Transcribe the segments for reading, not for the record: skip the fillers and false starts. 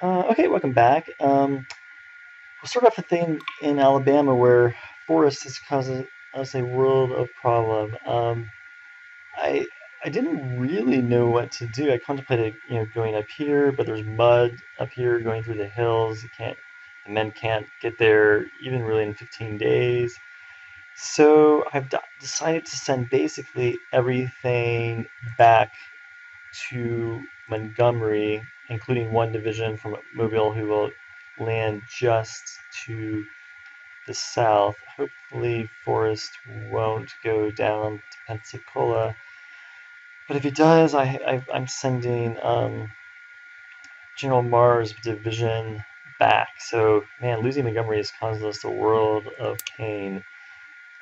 Okay, welcome back. We'll start off a thing in Alabama where forest is causing us a world of problem. I I didn't really know what to do. I contemplated, going up here, but there's mud up here going through the hills. The men can't get there even really in 15 days. So I've decided to send basically everything back to Montgomery, including one division from Mobile who will land just to the south. Hopefully, Forrest won't go down to Pensacola. But if he does, I'm sending General Marr's division back. So, man, losing Montgomery has caused us a world of pain.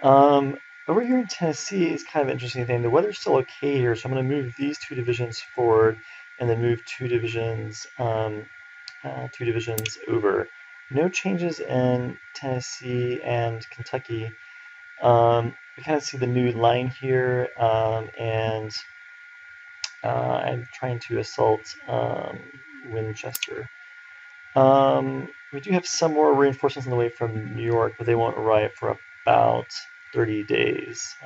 Um, Over here in Tennessee, it's kind of an interesting thing. The weather's still okay here, so I'm going to move these two divisions forward, and then move two divisions over. No changes in Tennessee and Kentucky. We kind of see the new line here, and I'm trying to assault Winchester. We do have some more reinforcements on the way from New York, but they won't arrive for about 30 days.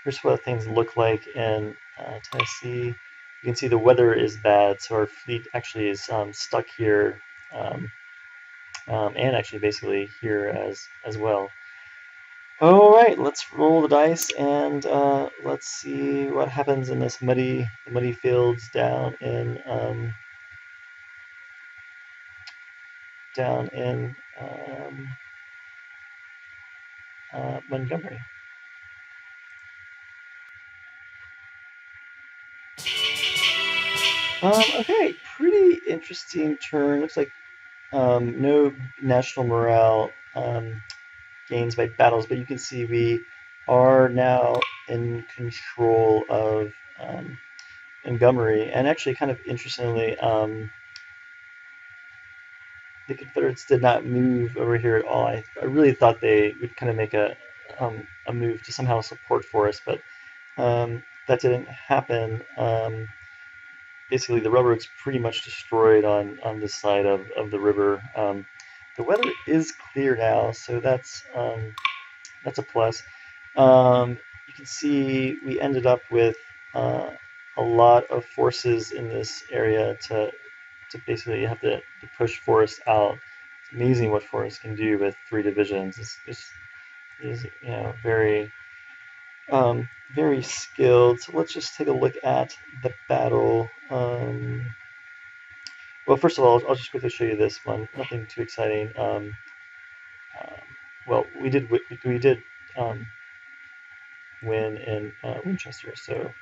Here's what things look like in Tennessee. You can see the weather is bad, so our fleet actually is stuck here, and actually basically here as well. All right, let's roll the dice and let's see what happens in this muddy fields down in Montgomery. Okay, pretty interesting turn. Looks like no national morale gains by battles, but you can see we are now in control of Montgomery. And actually, kind of interestingly, the Confederates did not move over here at all. I really thought they would kind of make a move to somehow support Forrest, but that didn't happen. Basically, the railroad's pretty much destroyed on this side of the river. The weather is clear now, so that's a plus. You can see we ended up with a lot of forces in this area to basically have to push Forrest out. It's amazing what Forrest can do with 3 divisions. Is very skilled. So let's just take a look at the battle. Well, first of all, I'll just quickly show you this one. Nothing too exciting. Well, um, win in Winchester, so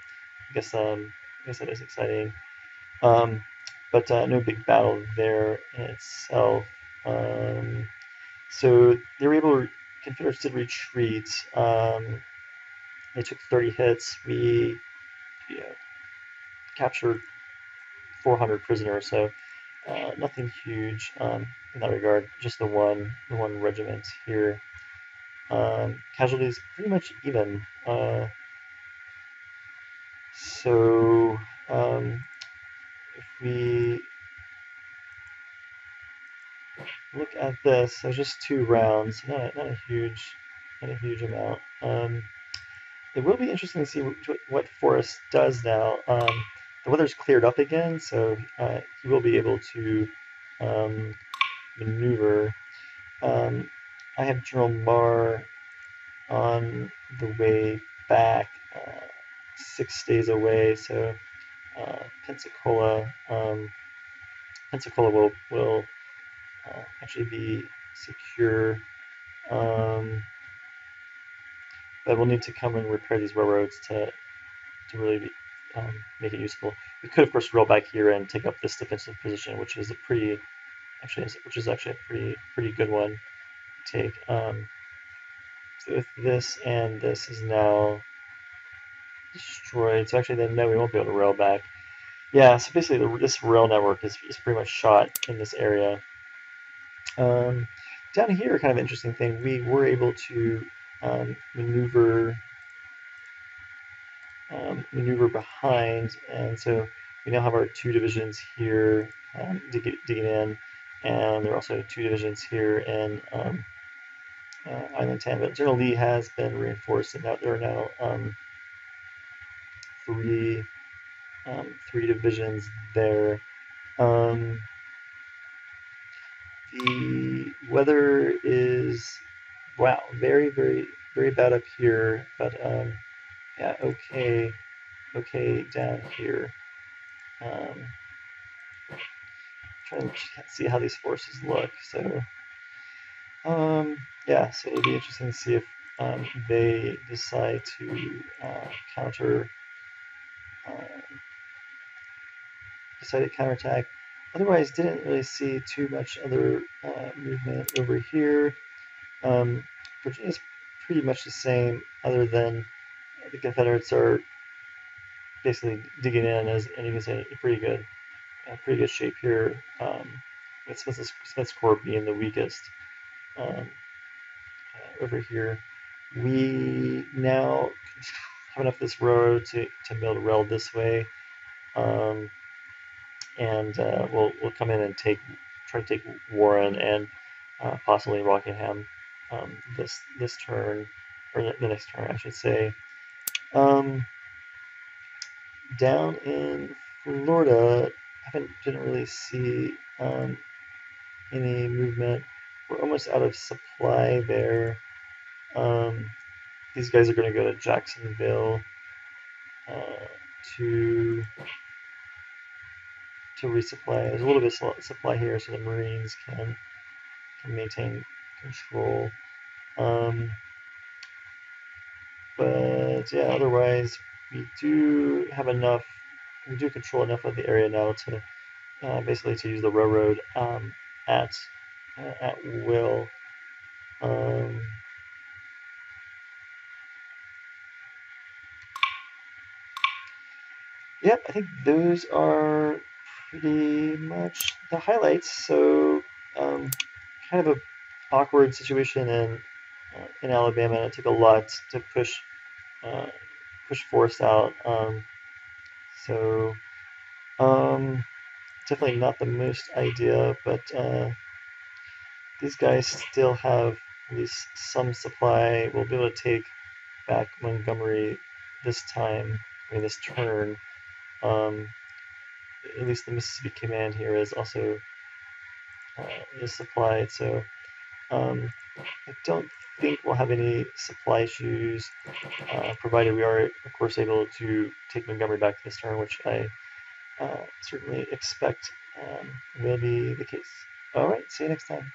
I guess that is exciting. Um, but no big battle there in itself. So they were able to, Confederates did retreat. They took 30 hits. We captured 400 prisoners, so nothing huge in that regard. Just the one regiment here. Casualties pretty much even. So if we look at this, there's just 2 rounds, not a huge amount. It will be interesting to see what Forrest does now. The weather's cleared up again, so he will be able to maneuver. I have General Marr on the way back, 6 days away, so Pensacola will actually be secure. But we'll need to come and repair these railroads to really make it useful. We could, of course, roll back here and take up this defensive position, which is actually a pretty good one to take. So if this and this is now destroyed, so actually then no, we won't be able to rail back. Yeah, so basically this rail network is pretty much shot in this area. Down here, kind of interesting thing, we were able to maneuver behind, and so we now have our 2 divisions here digging in, and there are also 2 divisions here in Island 10. But General Lee has been reinforced, and now there are now three divisions there. The weather is, wow, very, very, very bad up here, but yeah, okay down here. Trying to see how these forces look. So, yeah, so it'll be interesting to see if they decide to counterattack. Otherwise, didn't really see too much other movement over here. Virginia's pretty much the same, other than the Confederates are basically digging in, and you can say pretty good shape here. With Smith's Corps being the weakest over here. We now have enough of this railroad to be able to rail this way, and we'll come in and try to take Warren and possibly Rockingham this turn, or the next turn, I should say. Down in Florida, didn't really see any movement. We're almost out of supply there. These guys are going to go to Jacksonville to resupply. There's a little bit of supply here, so the Marines can maintain control. But yeah, otherwise we do have enough. We do control enough of the area now to basically to use the railroad at will. Yep, I think those are pretty much the highlights. So, kind of a awkward situation in Alabama. It took a lot to push Forrest out. So, definitely not the most idea, but these guys still have at least some supply. We'll be able to take back Montgomery this time. This turn. At least the Mississippi Command here is also is supplied, so I don't think we'll have any supply issues, provided we are, of course, able to take Montgomery back this turn, which I certainly expect will be the case. All right, see you next time.